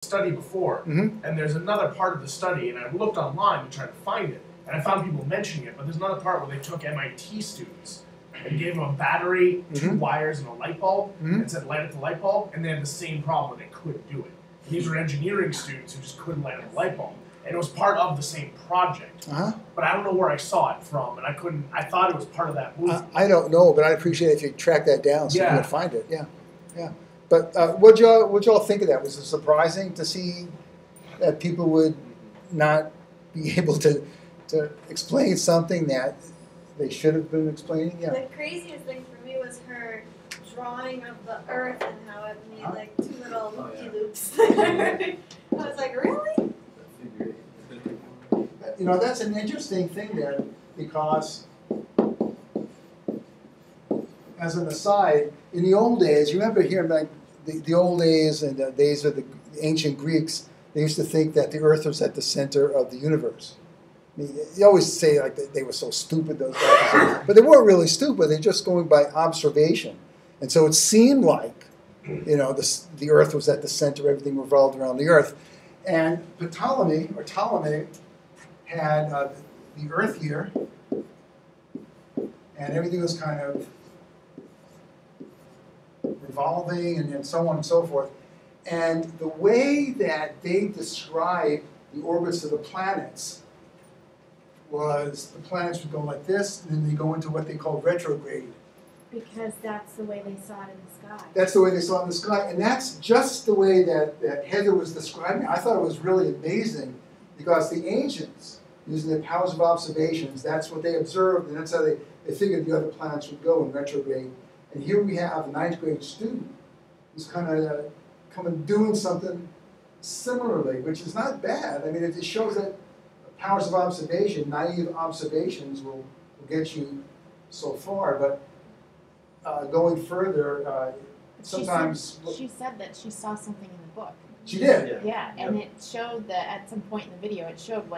study before, and there's another part of the study, and I looked online to try to find it, and I found people mentioning it, but there's another part where they took MIT students and gave them a battery, 2 wires, and a light bulb, and said light up the light bulb, and they had the same problem where they couldn't do it. And these were engineering students who just couldn't light up the light bulb, and it was part of the same project. But I don't know where I saw it from, and I thought it was part of that movie. I don't know, but I'd appreciate it if you track that down so you can find it. Yeah. But what'd y'all think of that? Was it surprising to see that people would not be able to explain something that they should have been explaining? Yeah. The craziest thing for me was her drawing of the Earth and how it made like 2 little loopy-loops. I was like, really? You know, that's an interesting thing there because, as an aside, in the old days, you remember hearing like the old days and the days of the ancient Greeks, they used to think that the Earth was at the center of the universe. I mean, you always say like they were so stupid, those guys, but they weren't really stupid. They're just going by observation, and so it seemed like, you know, the Earth was at the center. Everything revolved around the Earth, and Ptolemy had the Earth here, and everything was kind of revolving and so on and so forth. And the way that they described the orbits of the planets was the planets would go like this, and then they go into what they call retrograde. Because that's the way they saw it in the sky. That's the way they saw it in the sky, and that's just the way that Heather was describing it. I thought it was really amazing because the ancients, using their powers of observations, that's what they observed, and that's how they figured the other planets would go in retrograde. And here we have a 9th grade student who's kind of doing something similarly, which is not bad. I mean, it shows that powers of observation, naive observations will get you so far, but going further, sometimes... She said that she saw something in the book. She did? Yeah, and it showed that at some point in the video, it showed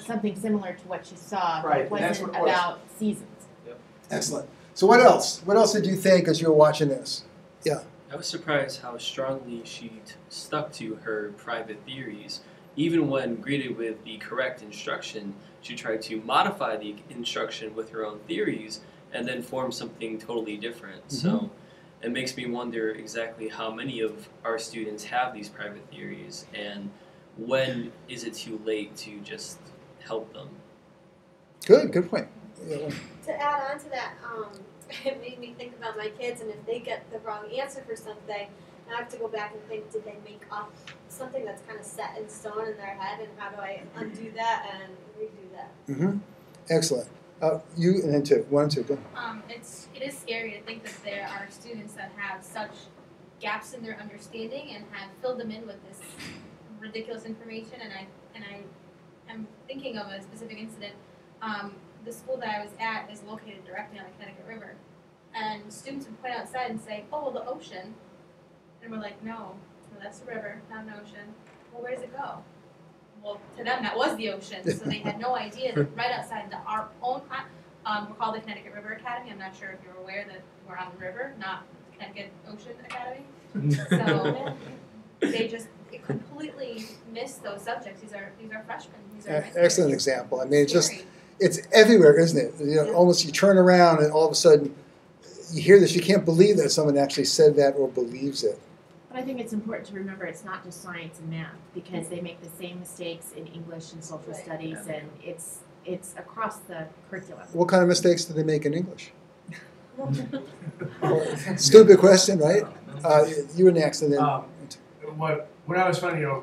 something similar to what she saw, but it wasn't about seasons. Yep. Excellent. So what else? What else did you think as you were watching this? Yeah. I was surprised how strongly she stuck to her private theories. Even when greeted with the correct instruction, she tried to modify the instruction with her own theories and then form something totally different. So it makes me wonder exactly how many of our students have these private theories, and when is it too late to just help them? Good point. Yeah. To add on to that, it made me think about my kids, and if they get the wrong answer for something, I have to go back and think, did they make up something that's kind of set in stone in their head, and how do I undo that and redo that? Excellent. You and then 2. 1 and 2, go. It is scary to think that there are students that have such gaps in their understanding and have filled them in with this ridiculous information. And I am thinking of a specific incident. The school that I was at is located directly on the Connecticut River, and students would point outside and say, "Oh, well, the ocean," and we're like, "No, that's the river, not an ocean." Well, where does it go? Well, to them, that was the ocean, so they had no idea that right outside our own, we're called the Connecticut River Academy. I'm not sure if you're aware that we're on the river, not Connecticut Ocean Academy. So they just completely missed those subjects. These are freshmen. These are excellent example. I mean, it's everywhere, isn't it? You know, almost you turn around and all of a sudden you hear this. You can't believe that someone actually said that or believes it. But I think it's important to remember it's not just science and math, because they make the same mistakes in English and social studies, and it's across the curriculum. What kind of mistakes do they make in English? Stupid question, right? You were next, and then... What I was finding,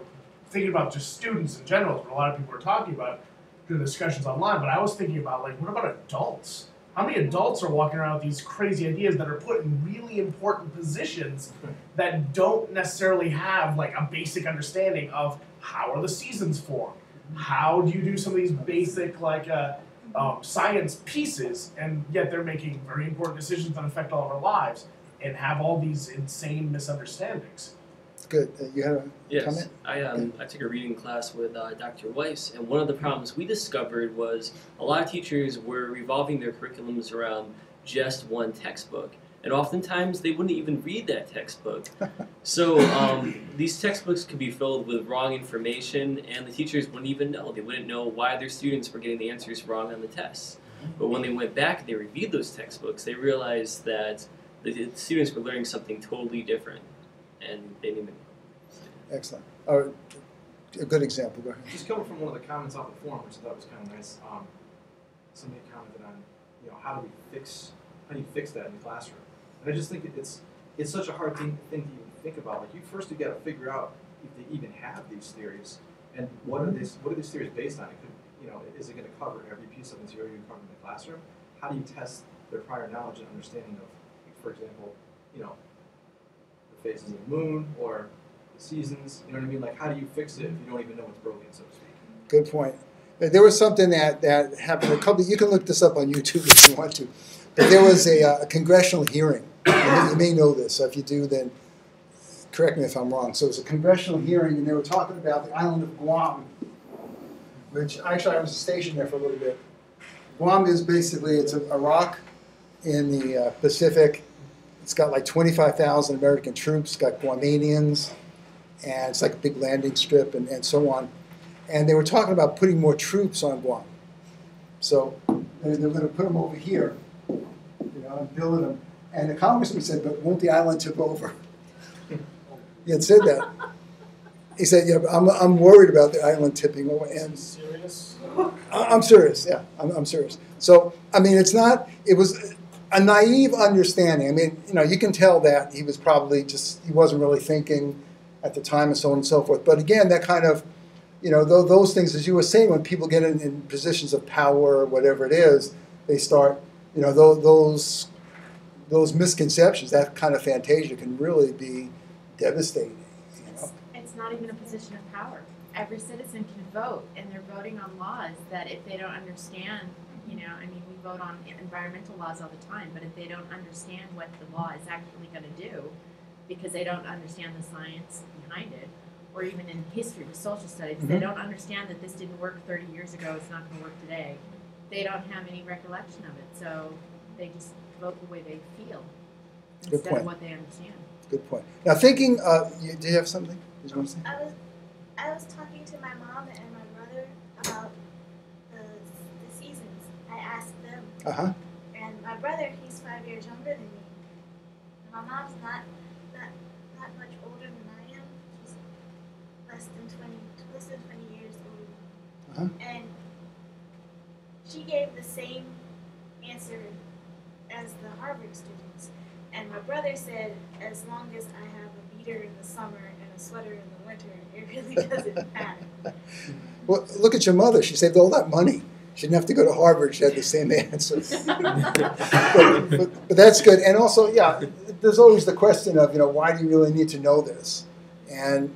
thinking about just students in general, what a lot of people are talking about through the discussions online, but I was thinking about, like, what about adults? How many adults are walking around with these crazy ideas that are put in really important positions that don't necessarily have, like, a basic understanding of how are the seasons formed? How do you do some of these basic, like, science pieces, and yet they're making very important decisions that affect all of our lives and have all these insane misunderstandings? Good. You have a comment? I took a reading class with Dr. Weiss, and one of the problems we discovered was a lot of teachers were revolving their curriculums around just one textbook, and oftentimes they wouldn't even read that textbook. So these textbooks could be filled with wrong information, and the teachers wouldn't even know. They wouldn't know why their students were getting the answers wrong on the tests. But when they went back and they reviewed those textbooks, they realized that the students were learning something totally different, and they didn't even know. Excellent. A good example. Go ahead. Just coming from one of the comments on the forum, which I thought was kind of nice. Somebody commented on, how do you fix that in the classroom? And I just think it's such a hard thing to even think about. Like, you got to figure out if they even have these theories, and what are these theories based on? It could, is it going to cover every piece of material you cover in the classroom? How do you test their prior knowledge and understanding of, for example, the phases of the moon or the seasons? You know what I mean? Like, how do you fix it if you don't even know what's broken, so to speak? Good point. There was something that happened a couple. You can look this up on YouTube if you want to. But there was a congressional hearing. You may know this. So if you do, then correct me if I'm wrong. So it was a congressional hearing, and they were talking about the island of Guam, which actually I was stationed there for a little bit. Guam is basically, it's a rock in the Pacific. It's got like 25,000 American troops. It's got Guamanians, and it's like a big landing strip and so on. And they were talking about putting more troops on Guam. So they're going to put them over here, and build them. And the congressman said, but won't the island tip over? He had said that. He said, yeah, but I'm worried about the island tipping over. And Serious? I'm serious, yeah, I'm serious. So, I mean, it was a naive understanding. I mean, you can tell that he was probably he wasn't really thinking at the time and so on and so forth. But again, that kind of, those things, as you were saying, when people get in positions of power or whatever it is, they start, those misconceptions, that kind of fantasia can really be devastating. It's not even a position of power. Every citizen can vote, and they're voting on laws that if they don't understand, we vote on environmental laws all the time, but if they don't understand what the law is actually going to do, because they don't understand the science behind it, or even in history with social studies, they don't understand that this didn't work 30 years ago, it's not going to work today. They don't have any recollection of it, so they just vote the way they feel instead of what they understand. Good point. Now, thinking, do you have something? Did you want to say? I was talking to my mom and my brother about the seasons. I asked them. And my brother, he's 5 years younger than me. My mom's not much older than I am. She's less than 20 years older. And she gave the same answer as the Harvard students. And my brother said, as long as I have a beater in the summer and a sweater in the winter, it really doesn't matter. Well, look at your mother. She saved all that money. She didn't have to go to Harvard. She had the same answer. but that's good. And also, yeah, there's always the question of, why do you really need to know this? And,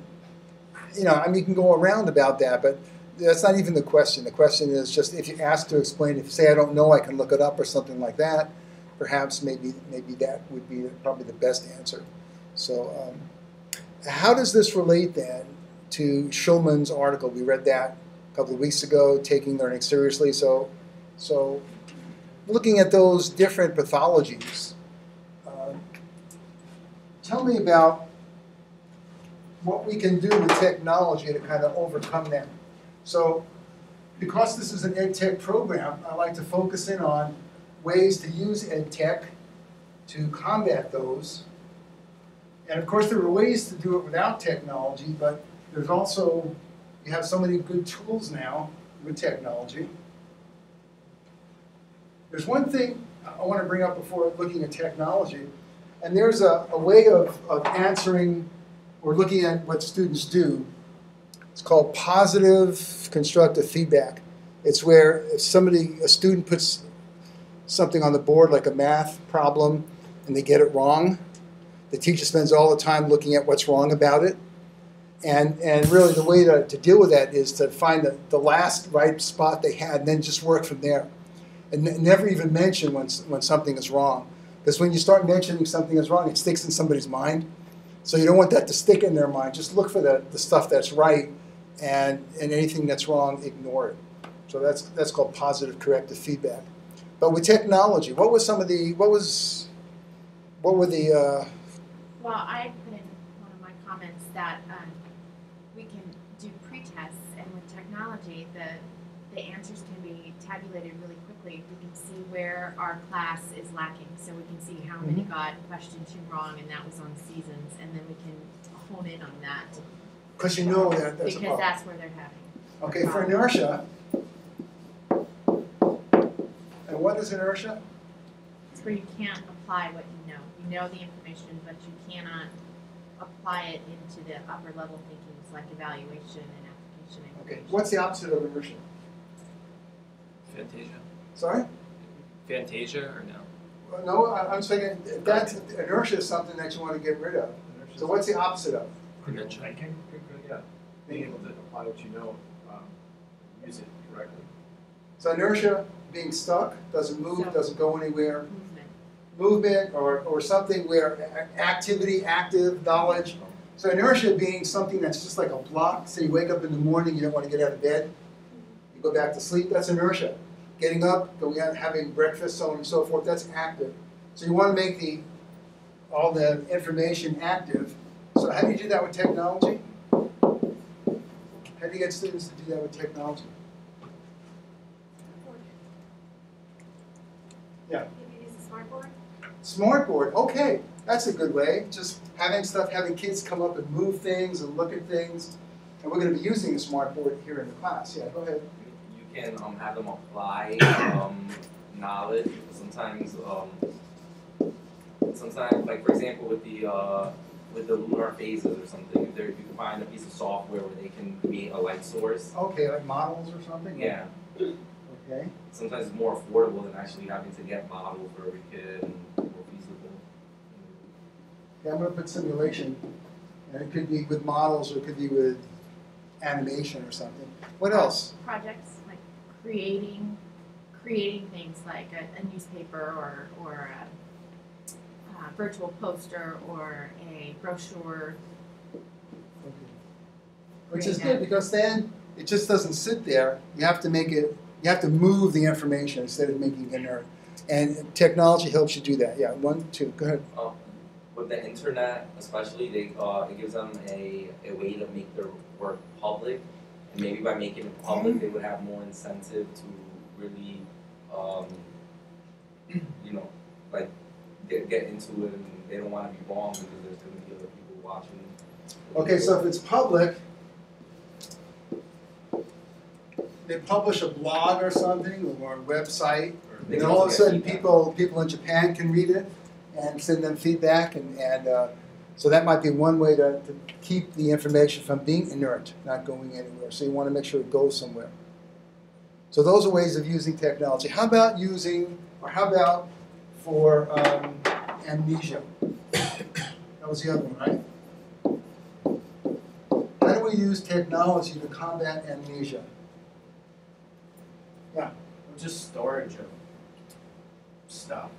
you can go around about that, but that's not even the question. The question is just if you're asked to explain, if you say, I don't know, I can look it up or something like that, perhaps maybe that would be probably the best answer. So how does this relate then to Schulman's article? We read that a couple of weeks ago, taking learning seriously. So looking at those different pathologies, tell me about what we can do with technology to kind of overcome them. So because this is an EdTech program, I like to focus in on ways to use EdTech to combat those. And of course, there are ways to do it without technology, but there's also, you have so many good tools now with technology. There's one thing I want to bring up before looking at technology, and there's a way of answering or looking at what students do. It's called positive constructive feedback. It's where if a student puts something on the board like a math problem and they get it wrong, the teacher spends all the time looking at what's wrong about it. And really the way to deal with that is to find the last right spot they had and then just work from there. And never even mention when something is wrong. Because when you start mentioning something is wrong, it sticks in somebody's mind. So you don't want that to stick in their mind. Just look for the stuff that's right, and anything that's wrong, ignore it. So that's called positive corrective feedback. But with technology, what was what were the, Well, I put in one of my comments that we can do pre-tests, and with technology, the answers can be tabulated really quickly. We can see where our class is lacking, so we can see how many got question 2 wrong, and that was on seasons, and then we can hone in on that because you know that that's a because problem. that's where they're having. Okay, for inertia, and what is inertia? It's where you can't apply what you know. You know the information, but you cannot apply it into the upper level thinkings like evaluation and application. And Okay, creation. what's the opposite of inertia? Fantasia. Sorry? Fantasia or no? Well, no, I'm saying that's inertia is something that you want to get rid of. So what's the opposite of? Critical thinking. Yeah, being able to apply what you know, use it correctly. So inertia, being stuck, doesn't move, So- doesn't go anywhere. Movement. Movement or something where activity, active, knowledge. So inertia being something that's just like a block. Say you wake up in the morning, you don't want to get out of bed. You go back to sleep, that's inertia. Getting up, going out, having breakfast, so on and so forth, that's active. So you want to make all the information active. So how do you do that with technology? How do you get students to do that with technology? Yeah. Maybe use a smartboard. Smartboard, okay, that's a good way. Just having kids come up and move things and look at things. And we're going to be using a smartboard here in the class. Yeah, go ahead. You can have them apply knowledge. Sometimes, like for example, with the lunar phases or something, if you can find a piece of software where they can create a light source. Okay, like models or something? Yeah. Okay. Sometimes it's more affordable than actually having to get models for every kid and more feasible. Okay, I'm going to put simulation, and it could be with models or it could be with animation or something. What else? Projects like creating things like a newspaper or a virtual poster or a brochure. Okay. Which is good because then it just doesn't sit there. You have to make it. You have to move the information instead of making it inert. And technology helps you do that. Yeah, 1, 2, go ahead. With the internet, especially, it gives them a way to make their work public, and maybe by making it public, they would have more incentive to really, like get into it, and they don't want to be wrong because there's going to be other people watching. Okay, so if it's public, they publish a blog or something or a website, and all of a sudden people in Japan can read it and send them feedback, and so that might be one way to keep the information from being inert, not going anywhere. So you want to make sure it goes somewhere. So those are ways of using technology. How about for amnesia? That was the other one, right? How do we use technology to combat amnesia? Yeah. Just storage of stuff.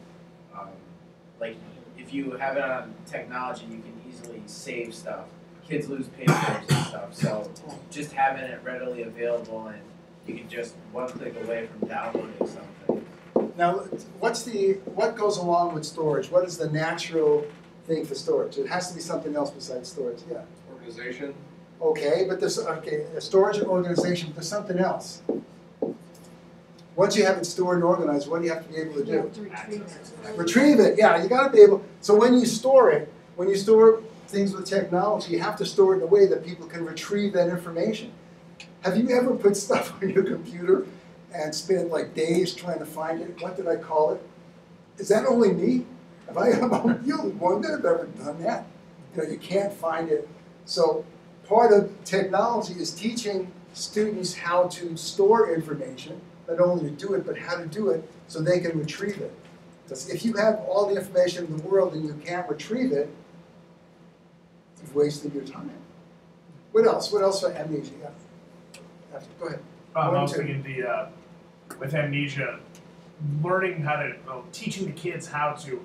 Like if you have it on technology, you can easily save stuff. Kids lose papers and stuff, so just having it readily available and you can just one click away from downloading something. Now, what goes along with storage? What is the natural thing for storage? It has to be something else besides storage. Yeah. Organization. Okay, but storage and organization. But there's something else. Once you have it stored and organized, what do you have to be able to You have do? to retrieve it. Retrieve it. Yeah, you got to be able. So when you store things with technology, you have to store it in a way that people can retrieve that information. Have you ever put stuff on your computer and spent like days trying to find it? What did I call it? Is that only me? Am I the only one that have ever done that? You can't find it. So part of technology is teaching students how to store information, not only to do it, but how to do it so they can retrieve it. Because if you have all the information in the world and you can't retrieve it, you've wasted your time. What else? What else for amnesia? Yeah. Go ahead. I One, was two. thinking with amnesia, learning how to, teaching the kids how to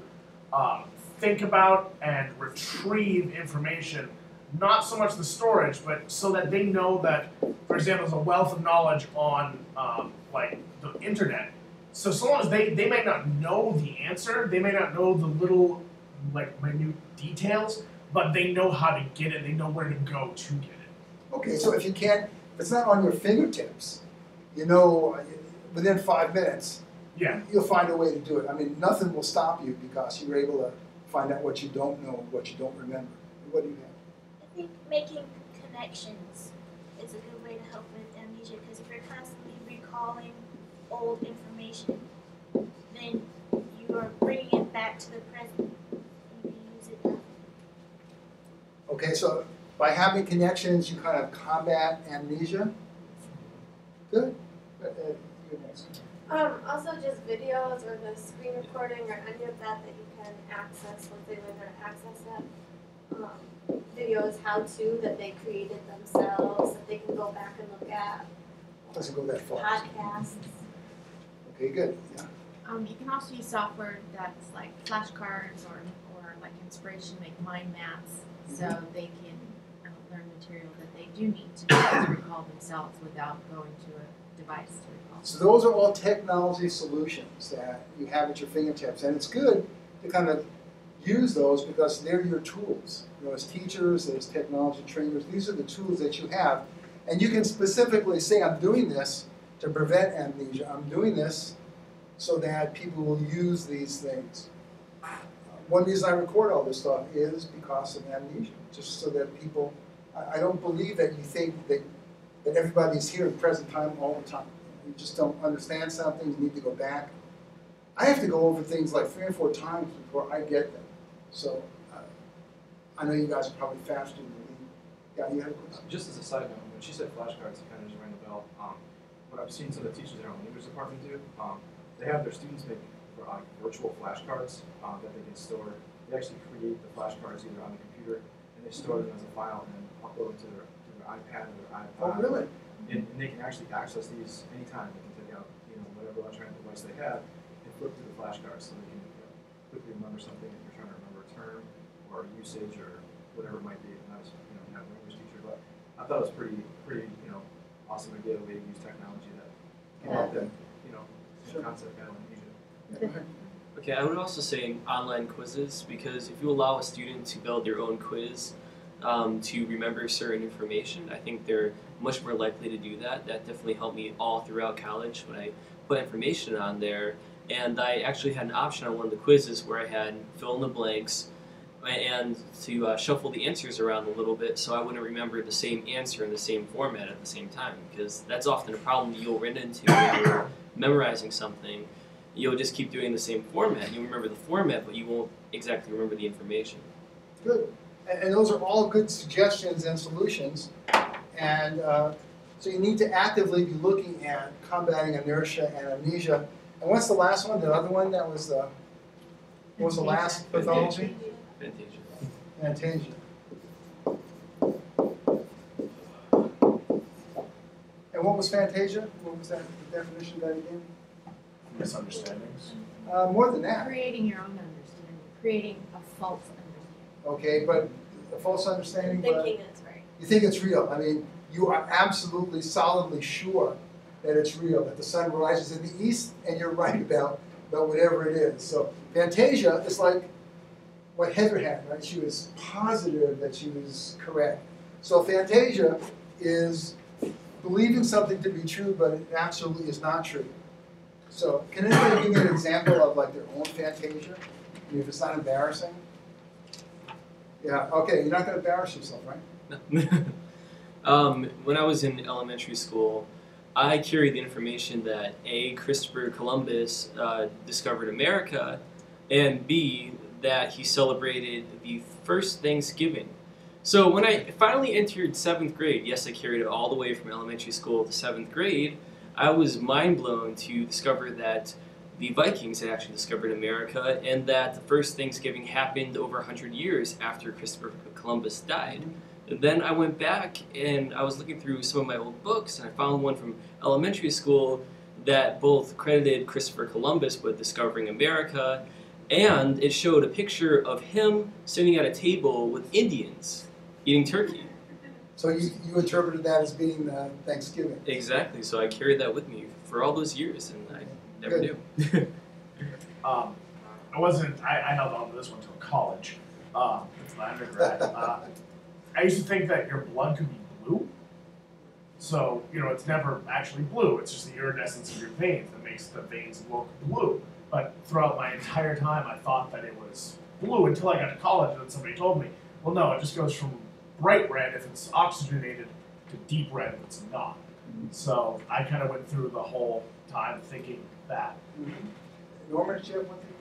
think about and retrieve information, not so much the storage, but so that they know that, for example, there's a wealth of knowledge on like the internet. So long as they may not know the answer, they may not know the little like minute details, but they know how to get it. They know where to go to get it. Okay, so if it's not on your fingertips, you know, within 5 minutes, Yeah. you'll find a way to do it. I mean, nothing will stop you because you're able to find out what you don't know, what you don't remember. What do you have? I think making connections is a good way to help with amnesia because if you're constantly recalling old information, then you are bringing it back to the present. You can use it now. Okay, so by having connections, you kind of combat amnesia. Good. You're next. Also just videos or the screen recording or any of that you can access once they learn how to access that. Videos how-to that they created themselves that they can go back and look at. Doesn't go that far. Podcasts. Okay, good. Yeah. You can also use software that's like flashcards or like inspiration, make mind maps, so they can learn material that they do need to be able to recall themselves without going to a device to recall. So those are all technology solutions that you have at your fingertips, and it's good to kind of use those because they're your tools. You know, as teachers, as technology trainers, these are the tools that you have, and you can specifically say, "I'm doing this to prevent amnesia. I'm doing this so that people will use these things." One reason I record all this stuff is because of amnesia, just so that people. I don't believe that you think that everybody's here in present time all the time. You just don't understand something, you need to go back. I have to go over things like 3 or 4 times before I get them. So I know you guys are probably faster than me. Yeah, you had a question? Just as a side note, when she said flashcards, it kind of just rang the bell. What I've seen some of the teachers in our language department do, they have their students make virtual flashcards that they can store. They actually create the flashcards either on the computer and they store them as a file and then upload them to their iPad or their iPod. Oh, really? And they can actually access these anytime. They can take out whatever electronic device they have and flip through the flashcards so they can quickly remember something if you're trying to remember a term or usage or whatever it might be. And I was not a language teacher, but I thought it was pretty awesome idea the way to use technology that came up that concept kind of amnesia. Okay, I would also say online quizzes because if you allow a student to build their own quiz to remember certain information, I think they're much more likely to do that. That definitely helped me all throughout college when I put information on there. And I actually had an option on one of the quizzes where I had fill in the blanks and to shuffle the answers around a little bit so I wouldn't remember the same answer in the same format at the same time, because that's often a problem you'll run into when you're memorizing something. You'll just keep doing the same format. You'll remember the format, but you won't exactly remember the information. Good. And those are all good suggestions and solutions. And so you need to actively be looking at combating inertia and amnesia. And what's the last one? The other one that was the, what was the last pathology? Fantasia. Fantasia. And what was Fantasia? What was that, the definition of that again? Misunderstandings. More than that. Creating your own understanding, creating a false understanding. Okay, but a false understanding, but Thinking it's right. you think it's real. I mean, you are absolutely, solidly sure that it's real, that the sun rises in the east, and you're right about whatever it is. So Fantasia is like what Heather had, right? She was positive that she was correct. So Fantasia is believing something to be true, but it absolutely is not true. So can anybody give me an example of like their own Fantasia? I mean, if it's not embarrassing? Yeah, okay, you're not going to embarrass yourself, right? When I was in elementary school, I carried the information that A, Christopher Columbus discovered America, and B, that he celebrated the first Thanksgiving. So when I finally entered 7th grade, yes, I carried it all the way from elementary school to 7th grade, I was mind blown to discover that the Vikings had actually discovered America and that the first Thanksgiving happened over 100 years after Christopher Columbus died. And then I went back and I was looking through some of my old books and I found one from elementary school that both credited Christopher Columbus with discovering America, and it showed a picture of him sitting at a table with Indians eating turkey. So you interpreted that as being Thanksgiving. Exactly, so I carried that with me for all those years and I never knew. I I held on to this one until college. It's my undergrad. I used to think that your blood could be blue. So, it's never actually blue. It's just the iridescence of your veins that makes the veins look blue. But throughout my entire time, I thought that it was blue until I got to college, and then somebody told me, well, no, it just goes from bright red if it's oxygenated to deep red if it's not. So I kind of went through the whole time thinking that. Norman, did you have one thing?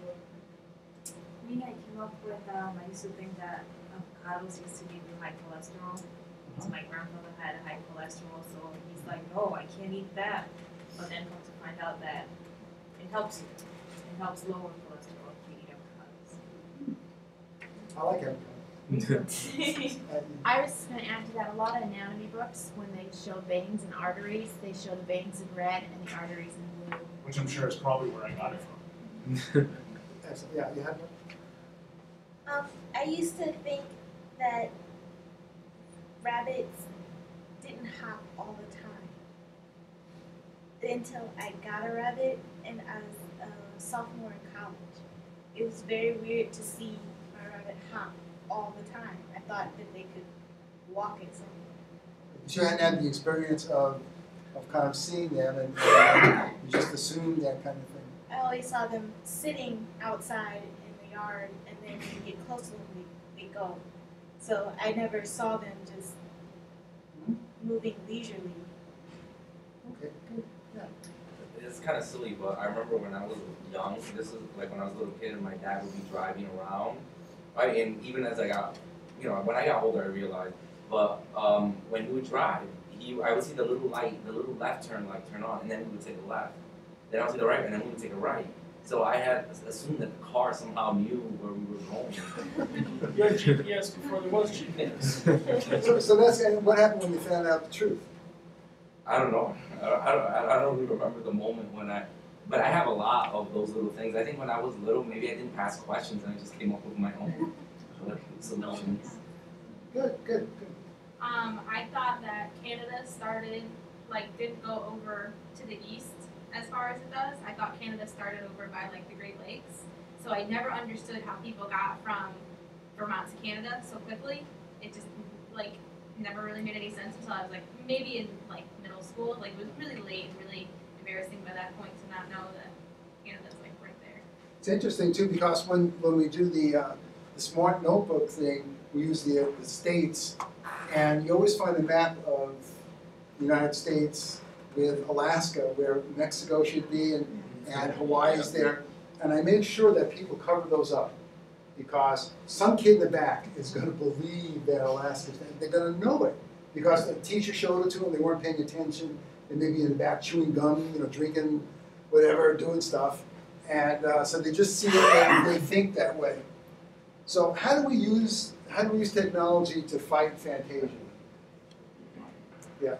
Me, I came up with, I used to think that avocados used to give you high cholesterol. So my grandfather had high cholesterol, so he's like, no, I can't eat that. But then come to find out that it helps you. It helps lower cholesterol if you eat avocados. I like it. I was just going to add to that, a lot of anatomy books, when they show veins and arteries, they show the veins in red and the arteries in blue. Which I'm sure is probably where I got it from. Excellent. Yeah, you had one? I used to think that rabbits didn't hop all the time until I got a rabbit and I was a sophomore in college. It was very weird to see my rabbit hop all the time. I thought that they could walk it somewhere. But you hadn't had the experience of kind of seeing them and you just assumed that kind of thing. I always saw them sitting outside in the yard, and then when you get close to them, they go. So I never saw them just moving leisurely. Okay. It's kind of silly, but I remember when I was young, this is like when I was a little kid and my dad would be driving around, right? And even as I got, when I got older, I realized, but when he would drive, I would see the little light, the little left turn light turn on, and then we would take a left. Then I would see the right, and then we would take a right. So I had assumed that the car somehow knew where we were going. You had GPS before there was GPS. So that's and what happened when you found out the truth? I don't know. I don't really remember the moment but I have a lot of those little things. I think when I was little, maybe I didn't ask questions and I just came up with my own solutions. Good. I thought that Canada didn't go over to the east as far as it does. I thought Canada started over by the Great Lakes. So I never understood how people got from Vermont to Canada so quickly. It just never really made any sense until I was maybe in middle school. It was really late and really embarrassing by that point to not know that Canada's right there. It's interesting too because when we do the smart notebook thing, we use the states, and you always find a map of the United States with Alaska where Mexico should be and Hawaii's there, and I make sure that people cover those up because some kid in the back is going to believe that Alaska's there. They're going to know it because the teacher showed it to them, they weren't paying attention, they may be in the back chewing gum, drinking whatever, doing stuff, and so they just see it and they think that way. So how do we use technology to fight Fantasia? Yeah.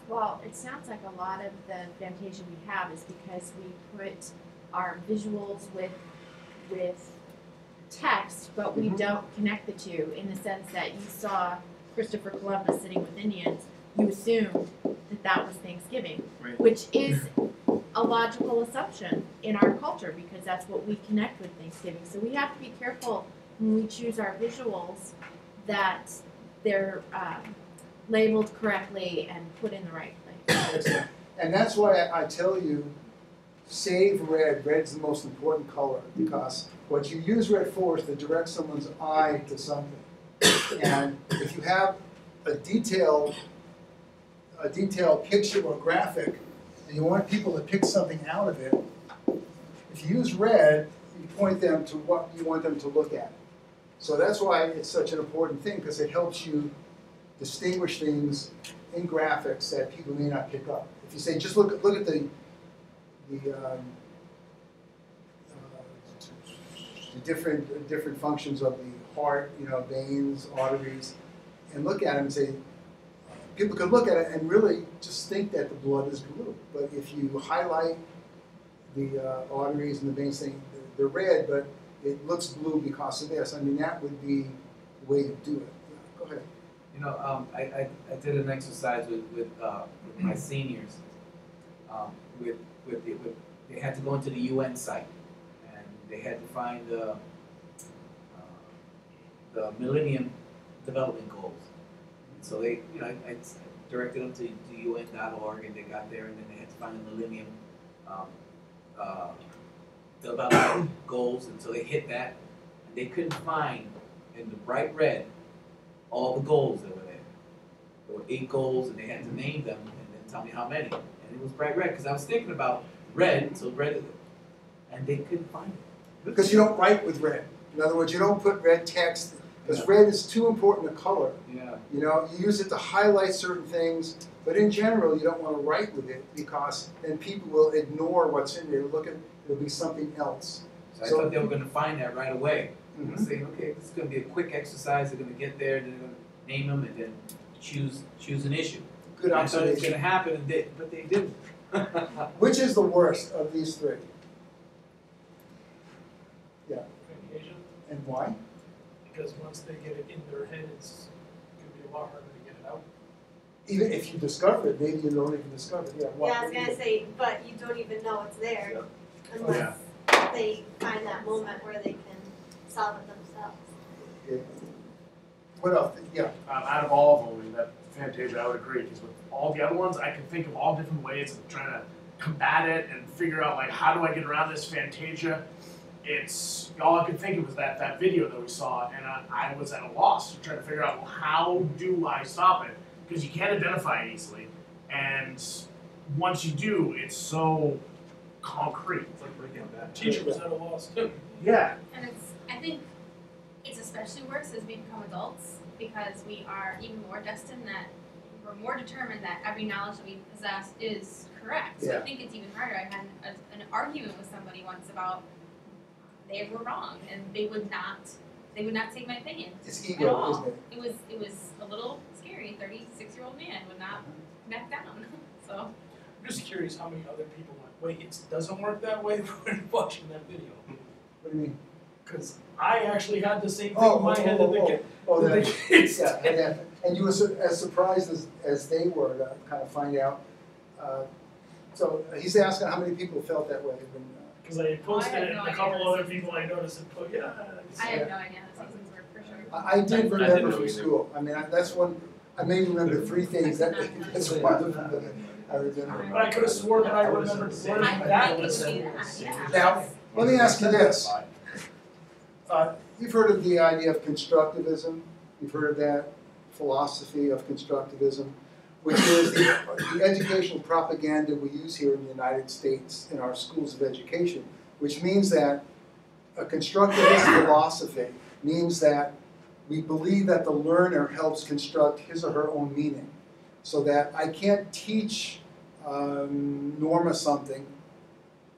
Well, it sounds like a lot of the Fantasia we have is because we put our visuals with text, but we don't connect the two in the sense that you saw Christopher Columbus sitting with Indians, you assumed that was Thanksgiving, Right. which is a logical assumption in our culture because that's what we connect with Thanksgiving. So we have to be careful when we choose our visuals that they're labeled correctly and put in the right place. And that's why I tell you, save red. Red's the most important color because what you use red for is to direct someone's eye to something. And if you have a detailed picture or graphic, and you want people to pick something out of it, if you use red, you point them to what you want them to look at. So that's why it's such an important thing because it helps you distinguish things in graphics that people may not pick up. If you say, just look at the different functions of the heart, veins, arteries, and look at them and say, people could look at it and really just think that the blood is blue. But if you highlight the arteries and the veins, saying they're red, but it looks blue because of this, I mean, that would be the way to do it. Yeah, go ahead. I did an exercise with my seniors. They had to go into the UN site, and they had to find the Millennium Development Goals. And so they, you know, I directed them to UN.org, and they got there, and then they had to find the Millennium Development Goals, and so they hit that, and they couldn't find in the bright red all the goals that were there. There were 8 goals, and they had to name them and then tell me how many. And it was bright red because I was thinking about red, so red, and they couldn't find it. Because you don't write with red. In other words, you don't put red text, because red is too important a color. Yeah. You know, you use it to highlight certain things, but in general, you don't want to write with it because then people will ignore what's in there. Look at, it'll be something else. So I thought they were going to find that right away. Mhm. I was saying, okay, this is going to be a quick exercise. They're going to get there, and they're going to name them, and then choose an issue. Good I thought it was observation. going to happen, and but they didn't. Which is the worst of these three? Fantasia, And why? because once they get it in their head, it's gonna be a lot harder to get it out. Even if you discover it, maybe you don't even discover it. Yeah, why? Yeah, I was gonna say, but you don't even know it's there unless they find that moment where they can solve it themselves. Yeah. What else? Yeah. Out of all of them, that Fantasia, I would agree, because with all the other ones, I can think of all different ways of trying to combat it and figure out, like, how do I get around this Fantasia? It's, all I could think of was that video that we saw, and I was at a loss to try to figure out, well, how do I stop it? Because you can't identify it easily, and once you do, it's so concrete. It's like breaking a bad Teacher was at a loss too. Yeah. And I think it's especially worse as we become adults because we are even more destined that we're more determined that every knowledge that we possess is correct. So Yeah. I think it's even harder. I had an argument with somebody once about they were wrong and they would not take my opinion It's at ego, all. isn't it? It was a little scary. 36-year-old man would not back down. So I'm just curious how many other people went, wait, it doesn't work that way when watching that video. What do you mean? Because I actually had the same thing in my head that the kid. Oh, that the that, kids. yeah. And you were as surprised as they were to kind of find out. So he's asking how many people felt that way. Because I had posted I had it, no and a idea couple this other season. people I noticed had put, yeah. I have no idea how the seasons work for sure. I did I didn't remember know from either. school. I mean, that's one. I may remember 3 things. That's one of them that I remember. But I could have sworn that I remembered learning I that could lesson. see that, yeah. Now, let me ask you this. You've heard of the idea of constructivism. You've heard of that philosophy of constructivism, which is the educational propaganda we use here in the United States in our schools of education, which means that a constructivist philosophy means that we believe that the learner helps construct his or her own meaning. So that I can't teach Norma something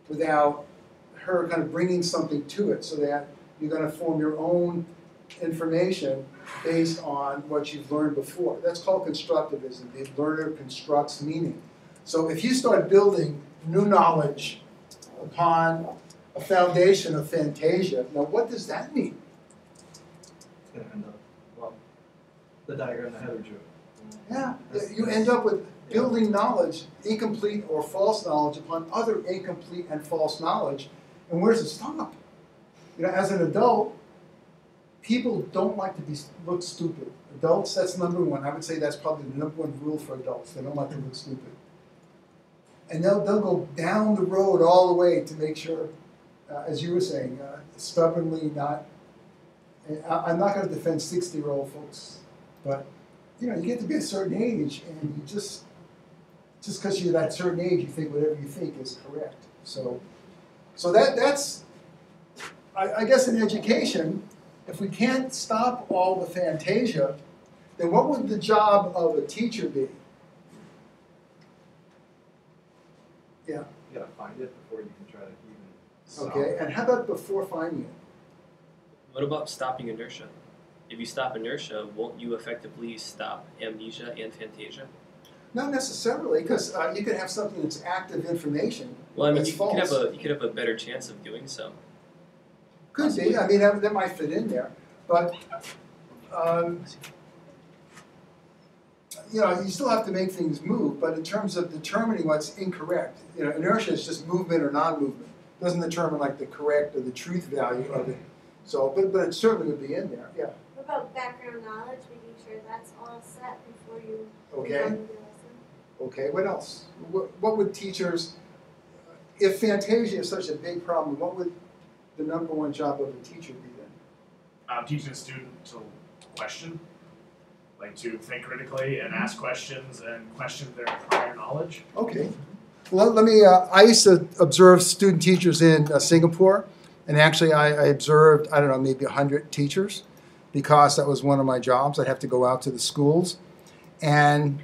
without her kind of bringing something to it, so that you're going to form your own information based on what you've learned before. That's called constructivism. The learner constructs meaning. So if you start building new knowledge upon a foundation of Fantasia, now what does that mean? It's going to end up, well, the diagram that Heather drew. Yeah, you end up with building knowledge, incomplete or false knowledge, upon other incomplete and false knowledge. And where's it stop? You know, as an adult, people don't like to look stupid. Adults, that's number one. I would say that's probably the number one rule for adults. They don't like to look stupid. And they'll go down the road all the way to make sure, as you were saying, stubbornly not. I'm not going to defend 60-year-old folks, but you know, you get to be a certain age, and you just because you're that certain age, you think whatever you think is correct. So that's. I guess in education, if we can't stop all the Fantasia, then what would the job of a teacher be? Yeah. You gotta find it before you can try to even solve Okay. it. And how about before finding it? What about stopping inertia? If you stop inertia, won't you effectively stop amnesia and Fantasia? Not necessarily, because you could have something that's active information. Well, I mean, that's you could false. have a better chance of doing so. Could be. I mean, that might fit in there, but you know, you still have to make things move. But in terms of determining what's incorrect, you know, inertia is just movement or non-movement. doesn't determine like the correct or the truth value of it. So, but it certainly would be in there, yeah. What about background knowledge, making sure that's all set before you Okay. move on to the lesson? Okay, what else? What would teachers, if Fantasia is such a big problem, what would the number one job of a teacher be then? Teaching a student to question, like to think critically and ask questions and question their prior knowledge. Okay. Well, let me, I used to observe student teachers in Singapore, and actually I observed, I don't know, maybe 100 teachers, because that was one of my jobs. I'd have to go out to the schools. And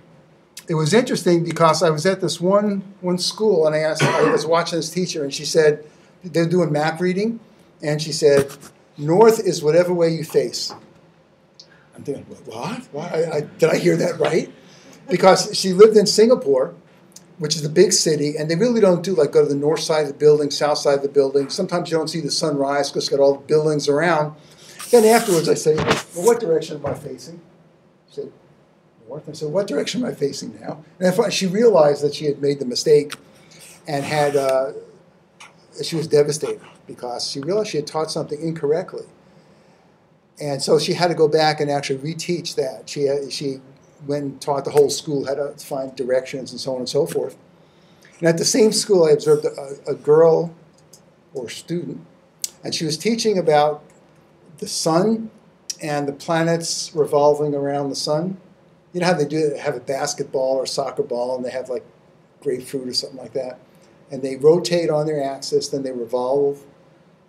it was interesting because I was at this one school, and I was watching this teacher, and she said, they're doing map reading, and she said, north is whatever way you face. I'm thinking, what? Did I hear that right? Because she lived in Singapore, which is a big city, and they really don't do like go to the north side of the building, south side of the building. Sometimes you don't see the sun rise because it's got all the buildings around. Then afterwards I say, well, what direction am I facing? She said, north. I said, what direction am I facing now? And she realized that she had made the mistake and she was devastated because she realized she had taught something incorrectly. And so she had to go back and actually reteach that. She went and taught the whole school how to find directions and so on and so forth. And at the same school, I observed a girl or student, and she was teaching about the sun and the planets revolving around the sun. You know how they have a basketball or soccer ball, and they have like grapefruit or something like that. And they rotate on their axis, then they revolve.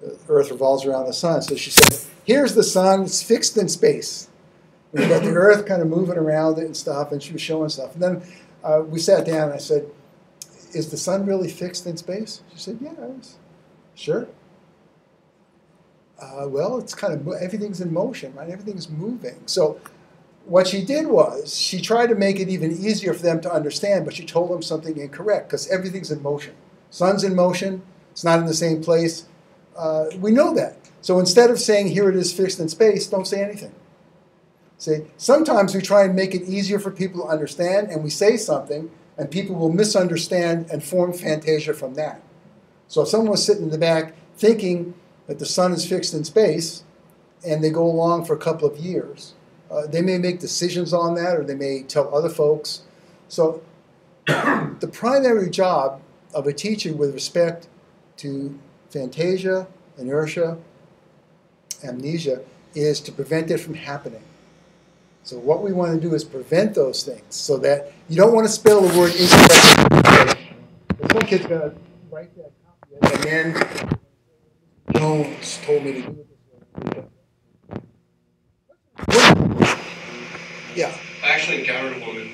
The Earth revolves around the sun. So she said, here's the sun, it's fixed in space. We've got the Earth kind of moving around it and stuff, and she was showing stuff. And then we sat down, and I said, is the sun really fixed in space? She said, yeah, it is. Sure. Well, it's kind of, everything's in motion, right? Everything's moving. So what she did was, she tried to make it even easier for them to understand, but she told them something incorrect, because everything's in motion. Sun's in motion, it's not in the same place. We know that. So instead of saying, here it is fixed in space, don't say anything. See, sometimes we try and make it easier for people to understand, and we say something, and people will misunderstand and form Fantasia from that. So if someone was sitting in the back thinking that the sun is fixed in space, and they go along for a couple of years, they may make decisions on that, or they may tell other folks. So the primary job of a teacher with respect to Fantasia, inertia, amnesia, is to prevent it from happening. So what we want to do is prevent those things so that you don't want to spell the word incorrectly. Some kid's going to write that copy and then Jones told me to do it this way. Yeah. I actually encountered a woman,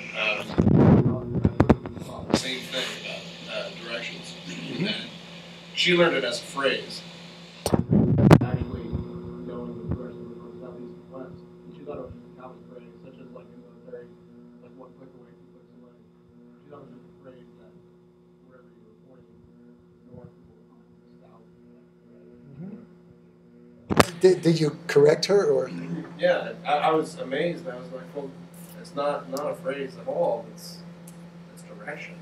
same thing about directions. And she learned it as a phrase. Actually going in the direction of the southeast west. And she thought it was just a common phrase, such as like in the military, like 1 click away, 2 clicks away. She thought it was just a phrase that wherever you were pointing, north or south. Did you correct her or? Yeah, I was amazed. I was like, well, it's not a phrase at all. It's direction.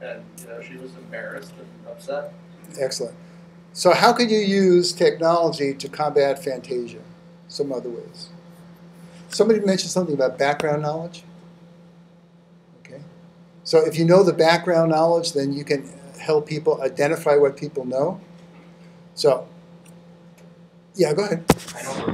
And she was embarrassed and upset. Excellent. So how can you use technology to combat Fantasia? Some other ways. Somebody mentioned something about background knowledge. Okay. So if you know the background knowledge, then you can help people identify what people know. So, yeah, go ahead. I know I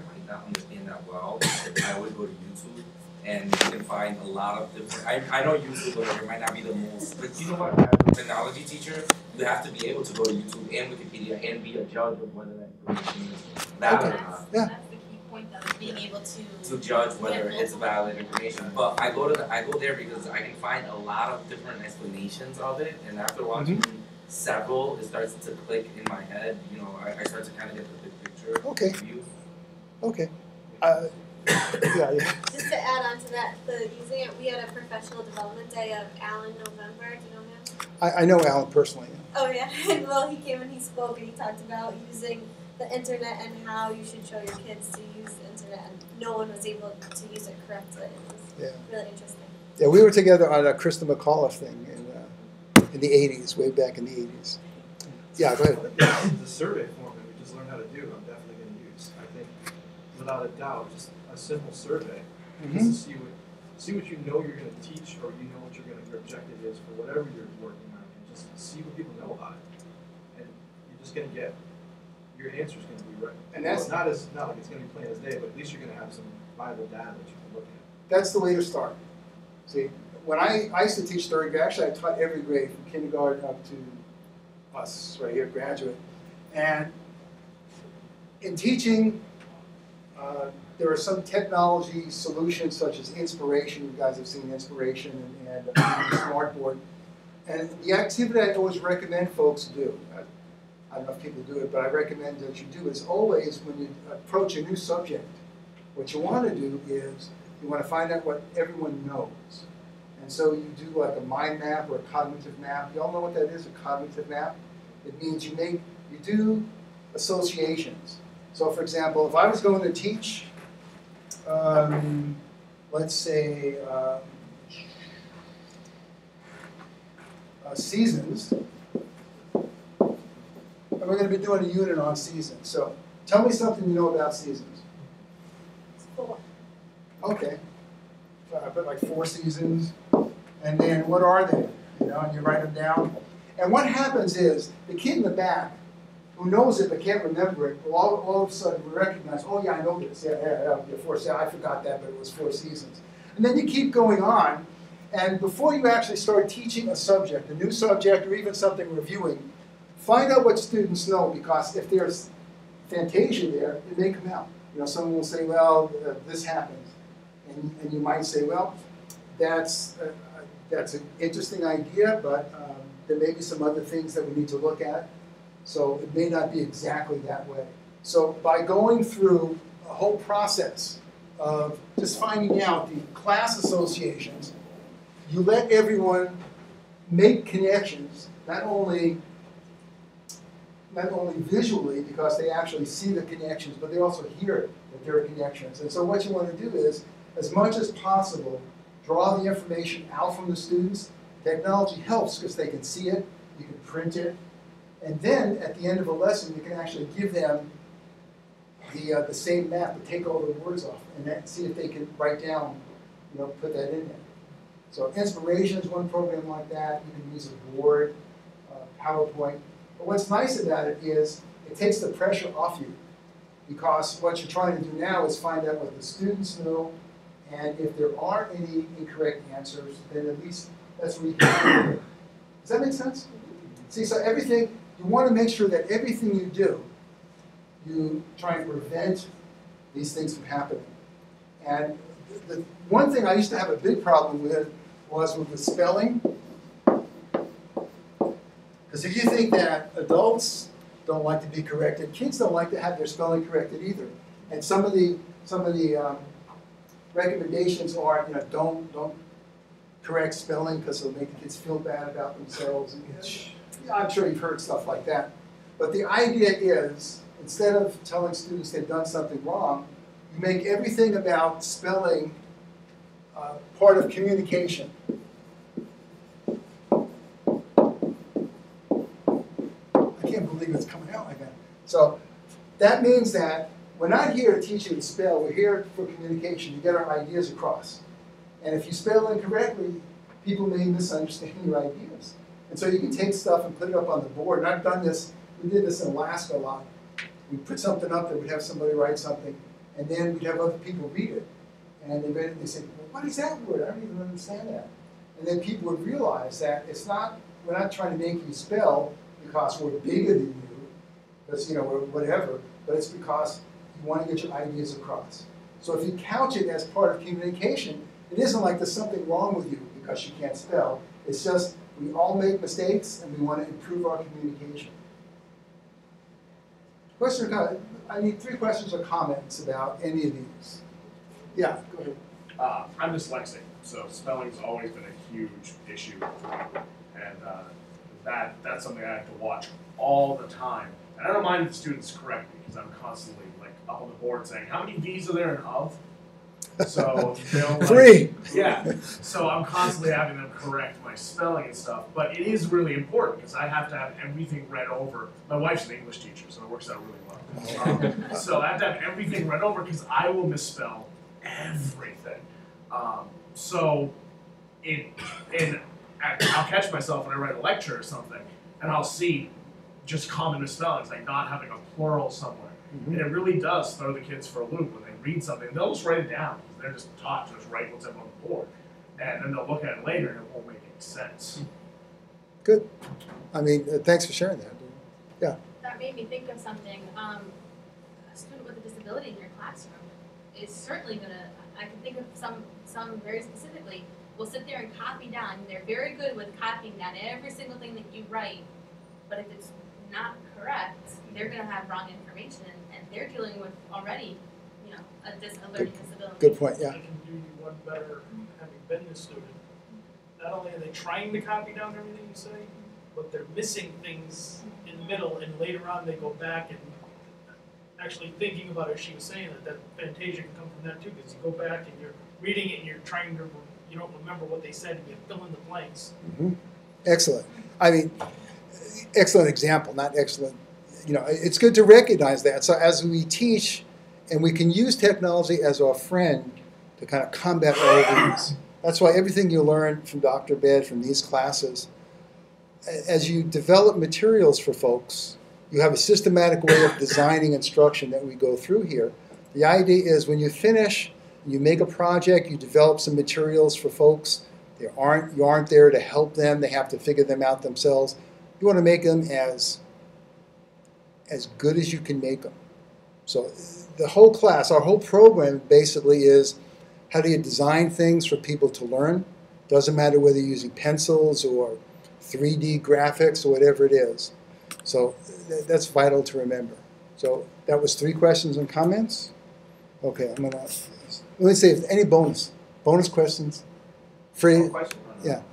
might not understand that well. I would go to YouTube, and you can find a lot of different. I know YouTube, but it might not be the most. But you know what? As a technology teacher, you have to be able to go to YouTube and Wikipedia and be a judge of whether that information is valid or not. Yeah. That's the key point, though, is being able to Judge whether it's valid information. But I go there because I can find a lot of different explanations of it, and after watching several, it starts to click in my head. I start to kind of get the big picture. Okay. View. Okay. Yeah. Just to add on to that, using it, we had a professional development day of Alan November. Do you know him? I know Alan personally. Oh yeah, and well, he came and he spoke and he talked about using the internet and how you should show your kids to use the internet, and no one was able to use it correctly. It was really interesting. Yeah, we were together on a Krista McAuliffe thing in the 80s, way back in the 80s. Yeah, go ahead. The survey form that we just learned how to do, I'm definitely going to use. I think, without a doubt, just a simple survey, just to see what you know you're going to teach, or you know what your objective is for whatever you're working on, and just see what people know about it. And you're just going to get, your answer's going to be right. And that's not like it's going to be plain as day, but at least you're going to have some viable data that you can look at. That's the way to start. See, when I used to teach third grade, actually I taught every grade from kindergarten up to us right here, graduate. And in teaching, there are some technology solutions such as Inspiration. You guys have seen Inspiration and Smartboard. And the activity I always recommend folks do, I don't know if people do it, but I recommend that you do, is always when you approach a new subject, what you want to do is you want to find out what everyone knows. And so you do like a mind map or a cognitive map. You all know what that is, a cognitive map? It means you do associations. So for example, if I was going to teach, let's say, seasons, and we're going to be doing a unit on seasons. So tell me something you know about seasons. It's 4. Okay. So I put like 4 seasons, and then what are they? You know, and you write them down. And what happens is the kid in the back who knows it but can't remember it, will all of a sudden recognize, oh yeah, I know this. Yeah, 4 seasons. I forgot that, but it was 4 seasons. And then you keep going on, and before you actually start teaching a subject, a new subject, or even something reviewing, find out what students know, because if there's fantasia there, it may come out. You know, someone will say, well, this happens. And you might say, well, that's an interesting idea, but there may be some other things that we need to look at. So it may not be exactly that way. So by going through a whole process of just finding out the class associations, you let everyone make connections, not only visually, because they actually see the connections, but they also hear that there are connections. And so what you want to do is, as much as possible, draw the information out from the students. Technology helps because they can see it, you can print it, and then at the end of a lesson, you can actually give them the same map, but take all the words off, and then see if they can write down, you know, put that in there. So Inspiration is one program like that. You can use a board, PowerPoint. But what's nice about it is it takes the pressure off you, because what you're trying to do now is find out what the students know, and if there are any incorrect answers, then at least that's where you can do it. Does that make sense? See, so everything, you want to make sure that everything you do, you try and prevent these things from happening. And the one thing I used to have a big problem with was with the spelling. Because if you think that adults don't like to be corrected, kids don't like to have their spelling corrected either. And some of the recommendations are, you know, don't correct spelling because it'll make the kids feel bad about themselves. And, I'm sure you've heard stuff like that. But the idea is, instead of telling students they've done something wrong, you make everything about spelling part of communication. I can't believe it's coming out like that. So that means that we're not here to teach you to spell, we're here for communication, to get our ideas across. And if you spell incorrectly, people may misunderstand your ideas. And so you can take stuff and put it up on the board. And I've done this, we did this in Alaska a lot. We'd put something up there, we'd have somebody write something, and then we'd have other people read it. And they read it and they say, well, what is that word? I don't even understand that. And then people would realize that we're not trying to make you spell because we're bigger than you, because, you know, we're whatever, but it's because you want to get your ideas across. So if you couch it as part of communication, it isn't like there's something wrong with you because you can't spell. It's just we all make mistakes and we want to improve our communication. Question or comment? I need 3 questions or comments about any of these. Yeah, go ahead. I'm dyslexic, so spelling's always been a huge issue for me. And that's something I have to watch all the time. And I don't mind if the students correct me, because I'm constantly like up on the board saying, how many V's are there in of? So they'll like, Free. yeah. So I'm constantly having them correct my spelling and stuff. But it is really important because I have to have everything read over. My wife's an English teacher, so it works out really well. So I have to have everything read over because I will misspell everything. So I'll catch myself when I write a lecture or something, and I'll see just common misspellings, like not having a plural somewhere. And it really does throw the kids for a loop when they read something. They'll just write it down. They're just taught to just write what's up on the board. And then they'll look at it later and it won't make any sense. Good. I mean, thanks for sharing that. Yeah. That made me think of something. A student with a disability in your classroom is certainly gonna, I can think of some very specifically, will sit there and copy down. They're very good with copying down every single thing that you write, but if it's not correct, they're gonna have wrong information, and they're dealing with already, a learning disability. Good point, yeah. I can do you one better having been the student. Not only are they trying to copy down everything you say, but they're missing things in the middle, and later on they go back and actually thinking about it. She was saying that Fantasia can come from that too, because you go back and you're reading it and you're trying to, you don't remember what they said, and you fill in the blanks. Excellent. I mean, excellent example, not excellent. It's good to recognize that. So as we teach, and we can use technology as our friend to kind of combat all of these. That's why everything you learn from Dr. Bed, from these classes, as you develop materials for folks, you have a systematic way of designing instruction that we go through here. The idea is when you finish, you make a project, you develop some materials for folks. You aren't there to help them. They have to figure them out themselves. You want to make them as good as you can make them. So the whole class, our whole program basically is how do you design things for people to learn? Doesn't matter whether you're using pencils or 3D graphics or whatever it is. So that's vital to remember. So that was 3 questions and comments. Okay, let me see if any bonus questions. Free. Question? Yeah.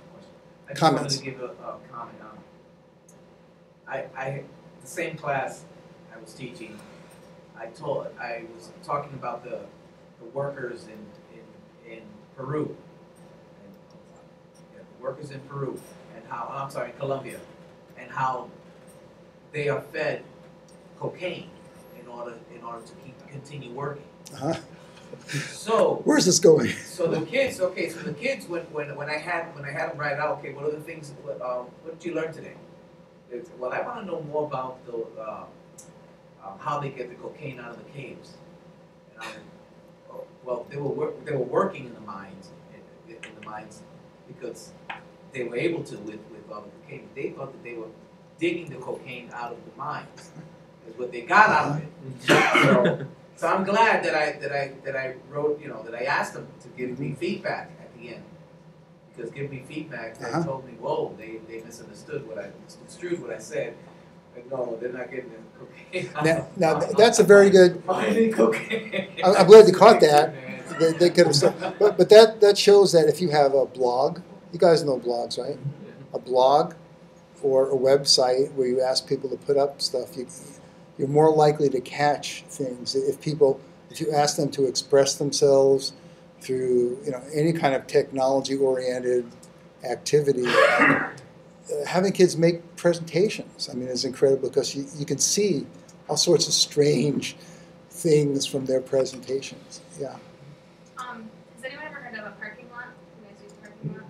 I just Comments. wanted to give a comment on. The same class I was teaching, I was talking about the workers in Peru, the workers in Peru, and how in Colombia, and how they are fed cocaine in order to continue working. So where's this going? So the kids, when I had them write out, okay, what are the things? What did you learn today? Well, I want to know more about how they get the cocaine out of the caves. Well, they were working in the mines, because they were able to with all the cocaine. They thought that they were digging the cocaine out of the mines. Is what they got out of it. So I'm glad that I wrote, that I asked them to give me feedback at the end, because giving me feedback, they told me, whoa, they misunderstood what I said. Like, no, they're not getting the cocaine. Now that's a very good. Finding cocaine. I'm glad you caught that. They could have said, but that shows that if you have a blog, you guys know blogs, right? A blog or a website where you ask people to put up stuff, you're more likely to catch things. If you ask them to express themselves through any kind of technology-oriented activity, having kids make presentations, is incredible because you can see all sorts of strange things from their presentations. Yeah. Has anyone ever heard of a parking lot? You guys use parking lots?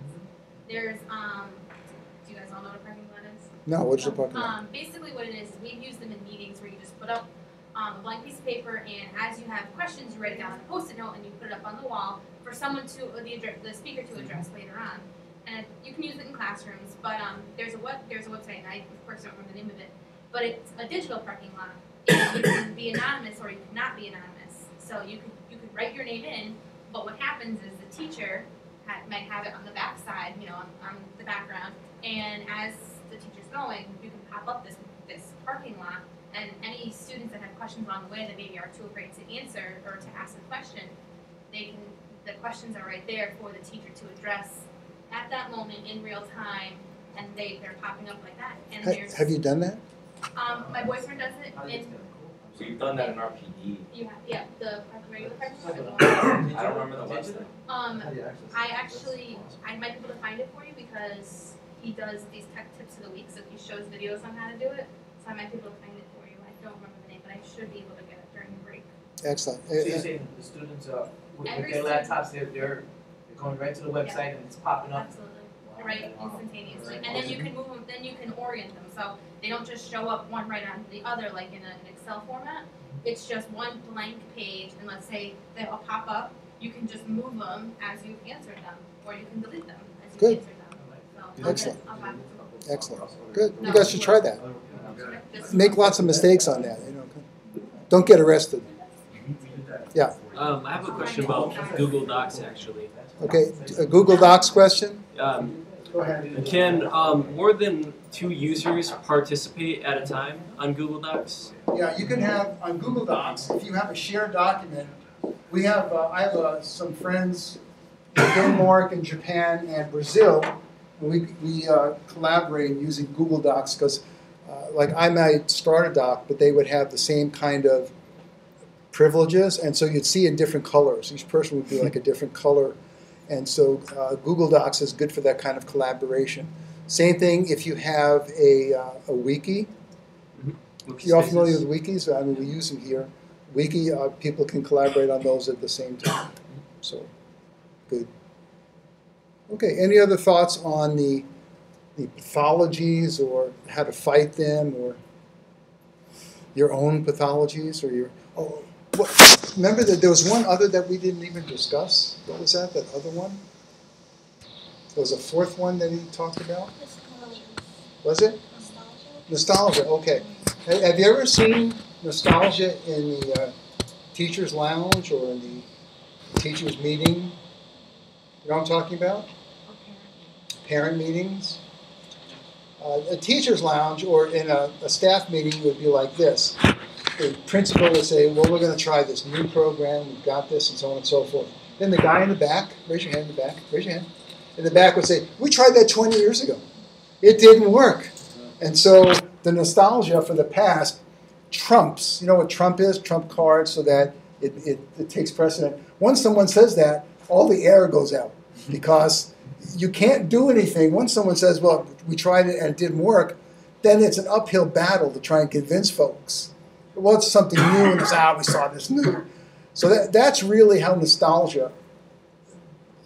There's do you guys all know what a parking lot is? No, what is a parking lot? Basically what it is, we've used them in meetings where you just put up a blank piece of paper, and as you have questions, you write it down on a Post-it note and you put it up on the wall for someone the speaker to address later on. And you can use it in classrooms, but there's a website, and I of course don't remember the name of it, but it's a digital parking lot. And you can be anonymous or you cannot be anonymous. So you could write your name in, but what happens is the teacher might have it on the back side, on the background, and as the teacher's going, you can pop up this parking lot, and any students that have questions along the way that maybe are too afraid to answer or to ask a question, the questions are right there for the teacher to address at that moment in real time, and they're popping up like that. And Have you done that? my boyfriend does it. We've done that in our PD. You have, yeah, the regular practice. I don't remember the website. I might be able to find it for you because he does these tech tips of the week, so he shows videos on how to do it. So I might be able to find it for you. I don't remember the name, but I should be able to get it during the break. Excellent. So you're saying the students with Every their student. laptops, they're going right to the website and it's popping up. Absolutely. Right, instantaneously. And then you can move them, then you can orient them. So they don't just show up one right onto the other like in an Excel format. It's just one blank page, and let's say they'll pop up. You can just move them as you've answered them, or you can delete them as you've Good. answered them. So Excellent. I'll have it. Excellent. Good. You guys should try that. Just- Make lots of mistakes on that. You know. Don't get arrested. Yeah. I have a question about Google Docs actually. Okay. A Google Docs question. Go ahead. Can more than 2 users participate at a time on Google Docs? Yeah, you can have on Google Docs, if you have a shared document, we have, I have some friends in Denmark and Japan and Brazil, and we collaborate using Google Docs because like I might start a doc, but they would have the same kind of privileges, and so you'd see in different colors. Each person would be like a different color, and so Google Docs is good for that kind of collaboration. Same thing if you have a wiki. You're all familiar with wikis? I mean, we use them here. Wiki, people can collaborate on those at the same time. So, good. Okay, any other thoughts on the pathologies or how to fight them or your own pathologies or your, oh, what, remember that there was one other that we didn't even discuss? What was that other one? There was a fourth one that he talked about? Was it? Nostalgia, okay. Have you ever seen Nostalgia in the teacher's lounge or in the teacher's meeting? You know what I'm talking about? Parent meetings. A teacher's lounge or in a staff meeting would be like this. The principal would say, well, we're going to try this new program, we've got this, and so on and so forth. Then the guy in the back, raise your hand in the back, raise your hand, in the back would say, we tried that 20 years ago. It didn't work. And so the nostalgia for the past trumps, you know what trump is? Trump cards, so that it takes precedent. Once someone says that, all the air goes out because you can't do anything. Once someone says, well, we tried it and it didn't work, then it's an uphill battle to try and convince folks. Well, it's something new, and it's, we saw this new. So that's really how nostalgia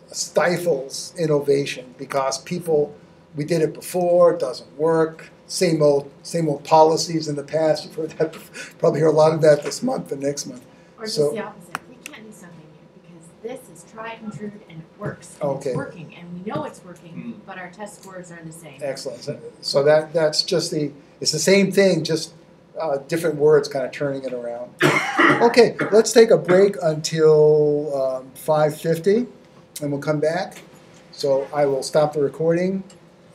stifles innovation because people, we did it before, it doesn't work. Same old policies in the past. You've heard that. Probably hear a lot of that this month and next month. Or just the opposite. We can't do something new because this is tried and true and it works. And okay. It's working, and we know it's working, but our test scores are the same. Excellent. So that's just it's the same thing, just different words kind of turning it around. Okay, let's take a break until 5:50, and we'll come back. So I will stop the recording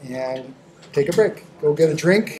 and take a break. Go get a drink.